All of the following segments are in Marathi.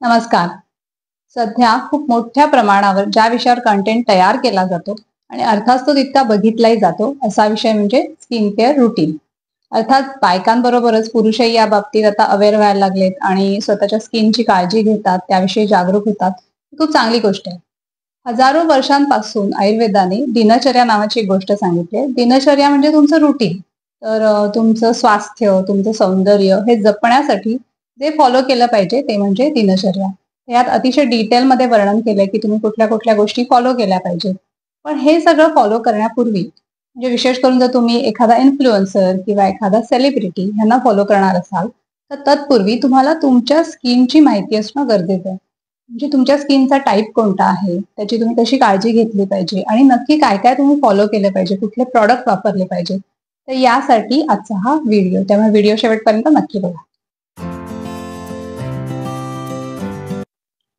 नमस्कार. सध्या खूप मोठ्या प्रमाणावर ज्या विषयावर कंटेंट तयार केला जातो आणि अर्थात तो तितका बघितलाही जातो असा विषय म्हणजे स्किन केअर रुटीन. अर्थात बायकांबरोबरच पुरुषही या बाबतीत आता अवेअर व्हायला लागलेत आणि स्वतःच्या स्किनची काळजी घेतात, त्याविषयी जागरूक होतात. ही खूप चांगली गोष्ट आहे. हजारो वर्षांपासून आयुर्वेदाने दिनचर्या नावाची एक गोष्ट सांगितली आहे. दिनचर्या म्हणजे तुमचं रुटीन. तर तुमचं स्वास्थ्य, तुमचं सौंदर्य हे जपण्यासाठी जे फॉलो केलं पाहिजे ते म्हणजे दिनचर्या. यात अतिशय डिटेलमध्ये वर्णन केलंय की तुम्ही कुठल्या कुठल्या गोष्टी फॉलो केल्या पाहिजेत. पण हे सगळं फॉलो करण्यापूर्वी म्हणजे विशेष करून जर तुम्ही एखादा इन्फ्लुएन्सर किंवा एखादा सेलिब्रिटी यांना फॉलो करणार असाल, तर तत्पूर्वी तुम्हाला तुमच्या स्किनची माहिती असणं गरजेचं आहे. म्हणजे तुमच्या स्किनचा टाईप कोणता आहे, त्याची तुम्ही कशी काळजी घेतली पाहिजे आणि नक्की काय काय तुम्ही फॉलो केले पाहिजे, कुठले प्रॉडक्ट वापरले पाहिजे. तर यासाठी आजचा हा व्हिडिओ. त्यामुळे व्हिडिओ शेवटपर्यंत नक्की बघा.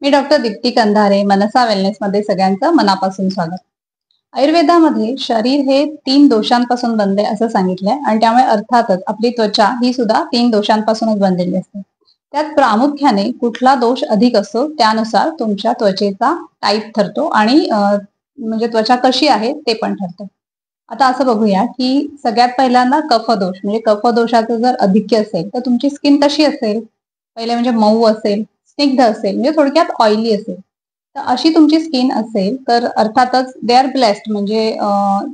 मी डॉक्टर दीप्ती कंधारे, मनसा वेलनेस मध्ये सगळ्यांचं मनापासून स्वागत. आयुर्वेदामध्ये शरीर हे 3 दोषांपासून बनले असं सांगितलंय आणि त्यामुळे अर्थातच आपली त्वचा ही सुद्धा 3 दोषांपासूनच बनलेली असते. त्यात प्रामुख्याने कुठला दोष अधिक असतो त्यानुसार तुमच्या त्वचेचा टाईप ठरतो आणि म्हणजे त्वचा कशी आहे ते पण ठरतं. आता असं बघूया की सगळ्यात पहिल्यांदा कफदोष म्हणजे कफदोषाचं जर अधिक्य असेल तर तुमची स्किन कशी असेल? पहिले म्हणजे मऊ असेल, स्निग्ध असेल म्हणजे थोडक्यात ऑइली असेल. तर अशी तुमची स्किन असेल तर अर्थातच दे आर ब्लेस्ड म्हणजे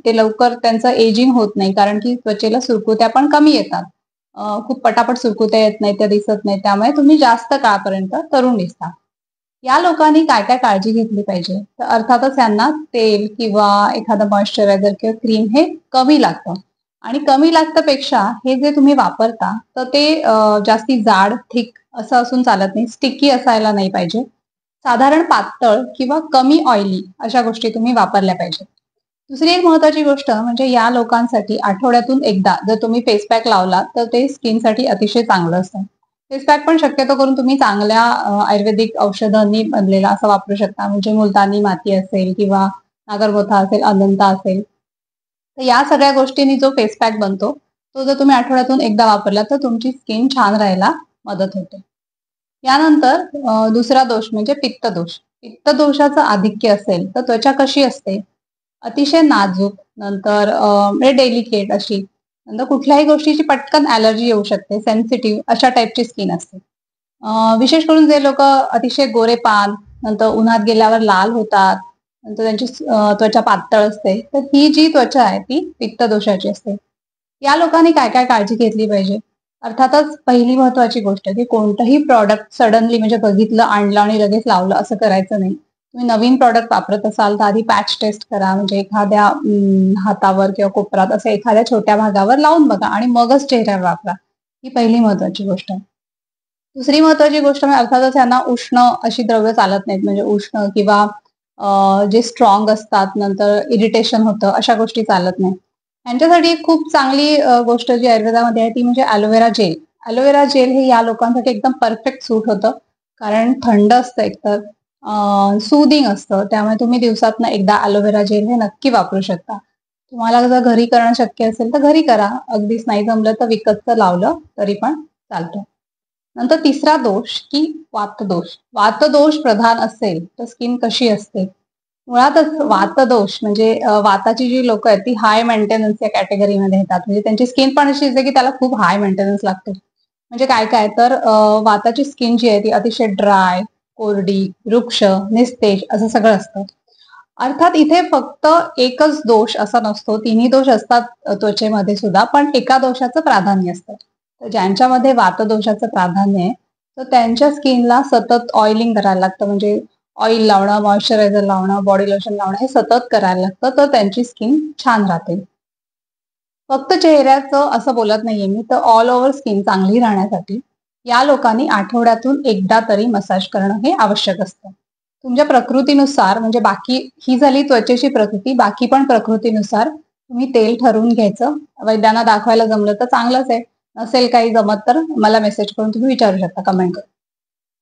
ते लवकर त्यांचं एजिंग होत नाही कारण की त्वचेला सुरकुत्या पण कमी येतात. खूप पटापट सुरकुत्या येत नाही, त्या दिसत नाही. त्यामुळे तुम्ही जास्त काळापर्यंत तरुण दिसता. या लोकांनी काय काय काळजी घेतली पाहिजे? तर अर्थातच यांना तेल किंवा एखादं मॉइश्चरायझर किंवा क्रीम हे कमी लागतं. आणि कमी लागतं पेक्षा हे जे तुम्ही वापरता तर ते जास्ती जाड, थिक असं असून चालत नाही. स्टिकी असायला नाही पाहिजे. साधारण पातळ किंवा कमी ऑइली अशा गोष्टी तुम्ही वापरल्या पाहिजेत. दुसरी एक महत्वाची गोष्ट म्हणजे या लोकांसाठी आठवड्यातून एकदा जर तुम्ही फेस पॅक लावला तर ते स्किनसाठी अतिशय चांगलं असतं. फेस पॅक पण शक्यतो करून तुम्ही चांगल्या आयुर्वेदिक औषधांनी बनलेला असं वापरू शकता. म्हणजे मुलतानी माती असेल किंवा नागरगोथा असेल, अनंता असेल. तर या सगळ्या गोष्टींनी जो फेस पॅक बनतो तो जर तुम्ही आठवड्यातून एकदा वापरला तर तुमची स्किन छान राहायला मदत होते. यानंतर दुसरा दोष म्हणजे पित्तदोष. पित्तदोषाचं आधिक्य असेल तर त्वचा कशी असते? अतिशय नाजूक, नंतर म्हणजे डेलिकेट अशी. नंतर कुठल्याही गोष्टीची पटकन ॲलर्जी येऊ शकते, सेन्सिटिव्ह अशा टाईपची स्किन असते. विशेष करून जे लोकं अतिशय गोरेपान, नंतर उन्हात गेल्यावर लाल होतात, नंतर त्यांची त्वचा पातळ असते. तर ही जी त्वचा आहे ती पित्तदोषाची असते. या लोकांनी काय काय काळजी घेतली पाहिजे? अर्थातच पहिली महत्वाची गोष्ट की कोणतंही प्रॉडक्ट सडनली म्हणजे बघितलं, आणलं आणि लगेच लावलं असं करायचं नाही. तुम्ही नवीन प्रॉडक्ट वापरत असाल तर आधी पॅच टेस्ट करा. म्हणजे एखाद्या हातावर किंवा कोपरात असं एखाद्या छोट्या भागावर लावून बघा आणि मगच चेहऱ्यावर वापरा. ही पहिली महत्वाची गोष्ट आहे. दुसरी महत्वाची गोष्ट म्हणजे अर्थातच यांना उष्ण अशी द्रव्य चालत नाहीत. म्हणजे उष्ण किंवा जे स्ट्रॉंग असतात, नंतर इरिटेशन होतं, अशा गोष्टी चालत नाही. यांच्यासाठी एक खूप चांगली गोष्ट जी आयुर्वेदामध्ये आहे ती म्हणजे ॲलोवेरा जेल. ॲलोवेरा जेल हे या लोकांसाठी एकदम परफेक्ट सूट होतं. कारण थंड असतं एकतर, सूदिंग असतं. त्यामुळे तुम्ही दिवसातनं एकदा ॲलोवेरा जेल हे नक्की वापरू शकता. तुम्हाला जर घरी करणं शक्य असेल तर घरी करा. अगदीच नाही जमलं तर विकतचं लावलं तरी पण चालतं. नंतर तिसरा दोष की वातदोष. वातदोष प्रधान असेल तर स्किन कशी असते? मुळातच वातदोष म्हणजे वाताची जी लोकं आहेत ती हाय मेंटेनन्स या कॅटेगरीमध्ये येतात. म्हणजे त्यांची स्किन पण अशी असते की त्याला खूप हाय मेंटेनन्स लागतो. म्हणजे काय काय तर वाताची स्किन जी आहे ती अतिशय ड्राय, कोरडी, रुक्ष, निस्तेज असं सगळं असतं. अर्थात इथे फक्त एकच दोष असा नसतो. तिन्ही दोष असतात त्वचेमध्ये सुद्धा, पण एका दोषाचं प्राधान्य असतं. तर ज्यांच्यामध्ये वातदोषाचं प्राधान्य आहे, तर त्यांच्या स्किनला सतत ऑइलिंग करायला लागतं. म्हणजे ऑइल लावणं, मॉइश्चरायझर लावणं, बॉडी लोशन लावणं हे सतत करायला लागतं, तर त्यांची स्किन छान राहते. फक्त चेहऱ्याचं असं बोलत नाहीये मी, तर ऑल ओव्हर स्किन चांगली राहण्यासाठी या लोकांनी आठवड्यातून एकदा तरी मसाज करणं हे आवश्यक असतं. तुमच्या प्रकृतीनुसार म्हणजे बाकी ही झाली त्वचेची प्रकृती, बाकी पण प्रकृतीनुसार तुम्ही तेल ठरवून घ्यायचं. वैद्यांना दाखवायला जमलं तर चांगलंच आहे. नसेल काही जमत तर मला मेसेज करून तुम्ही विचारू शकता, कमेंट करून.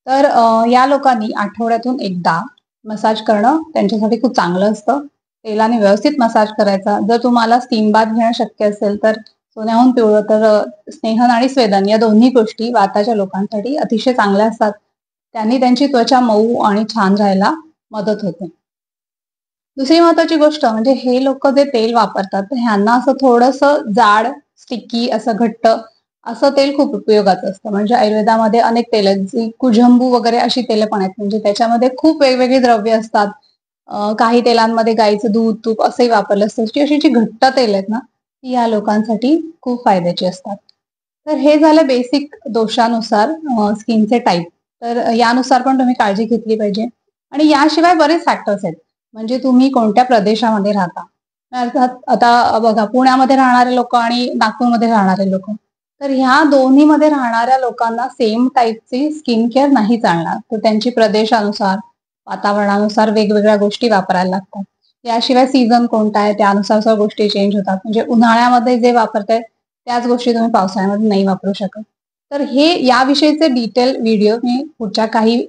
तर या लोकांनी आठवड्यातून एकदा मसाज करणं त्यांच्यासाठी खूप चांगलं असतं. तेलाने व्यवस्थित मसाज करायचा. जर तुम्हाला स्टीम बाथ घेणं शक्य असेल तर सोन्याहून पिवळं तर स्नेहन आणि स्वेदन या दोन्ही गोष्टी वाताच्या लोकांसाठी अतिशय चांगल्या असतात. त्यांनी त्यांची त्वचा मऊ आणि छान राहायला मदत होते. दुसरी महत्वाची गोष्ट म्हणजे हे लोक जे तेल वापरतात तर ह्यांना असं थोडंसं जाड, स्टिकी, असं घट्ट असं तेल खूप उपयोगाचं असतं. म्हणजे आयुर्वेदामध्ये अनेक तेल आहेत, जी कुजंबू वगैरे अशी तेलं पण आहेत. म्हणजे त्याच्यामध्ये खूप वेगवेगळी द्रव्य असतात. काही तेलांमध्ये गाईचं दूध, तूप असंही वापरलं असतं. अशी जी घट्ट तेल आहेत ना, ती या लोकांसाठी खूप फायद्याची असतात. तर हे झालं बेसिक दोषानुसार स्किनचे टाईप. तर यानुसार पण तुम्ही काळजी घेतली पाहिजे. आणि याशिवाय बरेच फॅक्टर्स आहेत. म्हणजे तुम्ही कोणत्या प्रदेशामध्ये राहता. अर्थात आता बघा, पुण्यामध्ये राहणारे लोक आणि नागपूरमध्ये राहणारे लोक, तर ह्या दोन्हीमध्ये राहणाऱ्या लोकांना सेम टाईपची स्किन केअर नाही चालणार. तर त्यांची प्रदेशानुसार, वातावरणानुसार वेगवेगळ्या गोष्टी वापरायला लागतात. याशिवाय सीझन कोणता आहे त्यानुसार सगळ्या गोष्टी चेंज होतात. म्हणजे उन्हाळ्यामध्ये जे वापरताय त्याच गोष्टी तुम्ही पावसाळ्यामध्ये नाही वापरू शकत. तर हे याविषयीचे डिटेल व्हिडिओ मी पुढच्या काही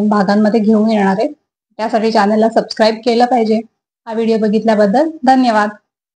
भागांमध्ये घेऊन येणार आहे. त्यासाठी चॅनलला सबस्क्राईब केलं पाहिजे. हा व्हिडिओ बघितल्याबद्दल धन्यवाद.